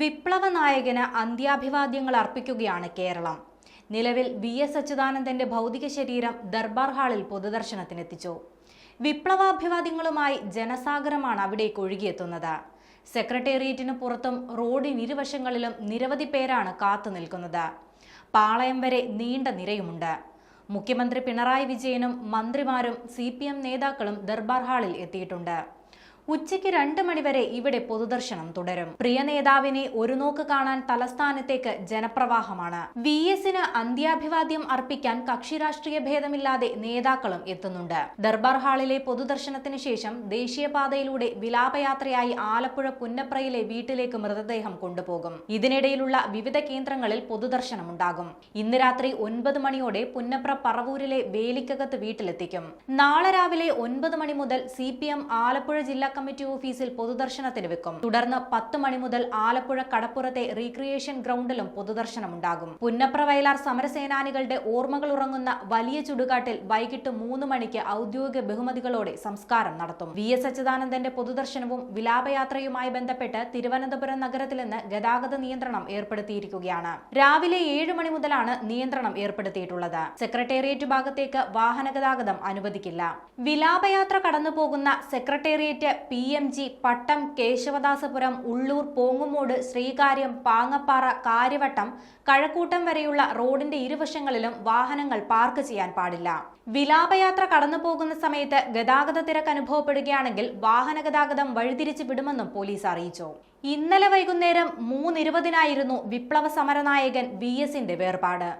വിപ്ലവ നായകന് അന്ത്യാഭിവാദ്യങ്ങൾ അർപ്പിക്കുകയാണ് കേരളം. നിലവിൽ വി.എസ്. അച്യുതാനന്ദന്റെ ഭൗതിക ശരീരം ദർബാർ ഹാളിൽ പൊതുദർശനത്തിനെത്തിച്ചു. വിപ്ലവാഭിവാദ്യങ്ങളുമായി ജനസാഗരമാണ് അവിടേക്ക് ഒഴുകിയെത്തുന്നത്. സെക്രട്ടേറിയറ്റിന് പുറത്തും റോഡിനിരുവശങ്ങളിലും നിരവധി പേരാണ് കാത്തുനിൽക്കുന്നത്. പാളയം വരെ നീണ്ട നിരയുമുണ്ട്. മുഖ്യമന്ത്രി പിണറായി വിജയനും മന്ത്രിമാരും CPM നേതാക്കളും ദർബാർ ഹാളിൽ എത്തിയിട്ടുണ്ട്. ഉച്ചയ്ക്ക് 2 മണിവരെ ഇവിടെ പൊതുദർശനം തുടരും. പ്രിയ നേതാവിനെ ഒരു നോക്ക് കാണാൻ തലസ്ഥാനത്തേക്ക് ജനപ്രവാഹമാണ്. വി.എസിന് അന്ത്യാഭിവാദ്യം അർപ്പിക്കാൻ കക്ഷി രാഷ്ട്രീയ ഭേദമില്ലാതെ നേതാക്കളും എത്തുന്നുണ്ട്. ദർബാർ ഹാളിലെ പൊതുദർശനത്തിന് ശേഷം ദേശീയപാതയിലൂടെ വിലാപയാത്രയായി ആലപ്പുഴ പുന്നപ്രയിലെ വീട്ടിലേക്ക് മൃതദേഹം കൊണ്ടുപോകും. ഇതിനിടയിലുള്ള വിവിധ കേന്ദ്രങ്ങളിൽ പൊതുദർശനമുണ്ടാകും. ഇന്ന് രാത്രി 9 മണിയോടെ പുന്നപ്ര പറവൂരിലെ വേലിക്കകത്ത് വീട്ടിലെത്തിക്കും. നാളെ രാവിലെ 9 മണി മുതൽ CPM ആലപ്പുഴ ജില്ലാ കമ്മിറ്റി ഓഫീസിൽ പൊതുദർശനത്തിന് വെക്കും. തുടർന്ന് 10 മണി മുതൽ ആലപ്പുഴ കടപ്പുറത്തെ റീക്രിയേഷൻ ഗ്രൗണ്ടിലും പൊതുദർശനമുണ്ടാകും. പുന്നപ്ര വയലാർ സമരസേനാനികളുടെ ഓർമ്മകൾ ഉറങ്ങുന്ന വലിയ ചുടുകാട്ടിൽ വൈകിട്ട് 3 മണിക്ക് ഔദ്യോഗിക ബഹുമതികളോടെ സംസ്കാരം നടത്തും. വി.എസ്. അച്യുതാനന്ദന്റെ പൊതുദർശനവും വിലാപയാത്രയുമായി ബന്ധപ്പെട്ട് തിരുവനന്തപുരം നഗരത്തിൽ നിന്ന് ഗതാഗത നിയന്ത്രണം ഏർപ്പെടുത്തിയിരിക്കുകയാണ്. രാവിലെ 7 മണി മുതലാണ് നിയന്ത്രണം ഏർപ്പെടുത്തിയിട്ടുള്ളത്. സെക്രട്ടേറിയറ്റ് ഭാഗത്തേക്ക് വാഹന ഗതാഗതം അനുവദിക്കില്ല. വിലാപയാത്ര കടന്നുപോകുന്ന സെക്രട്ടേറിയറ്റ്, PMG, പട്ടം, കേശവദാസപുരം, ഉള്ളൂർ, പോങ്ങുമൂട്, ശ്രീകാര്യം, പാങ്ങപ്പാറ, കാര്യവട്ടം, കഴക്കൂട്ടം വരെയുള്ള റോഡിന്റെ ഇരുവശങ്ങളിലും വാഹനങ്ങൾ പാർക്ക് ചെയ്യാൻ പാടില്ല. വിലാപയാത്ര കടന്നുപോകുന്ന സമയത്ത് ഗതാഗത തിരക്ക് അനുഭവപ്പെടുകയാണെങ്കിൽ വാഹന ഗതാഗതം വഴിതിരിച്ചു വിടുമെന്നും പോലീസ് അറിയിച്ചു. ഇന്നലെ വൈകുന്നേരം 3:20-നായിരുന്നു വിപ്ലവ സമരനായകൻ വി.എസിന്റെ വേർപാട്.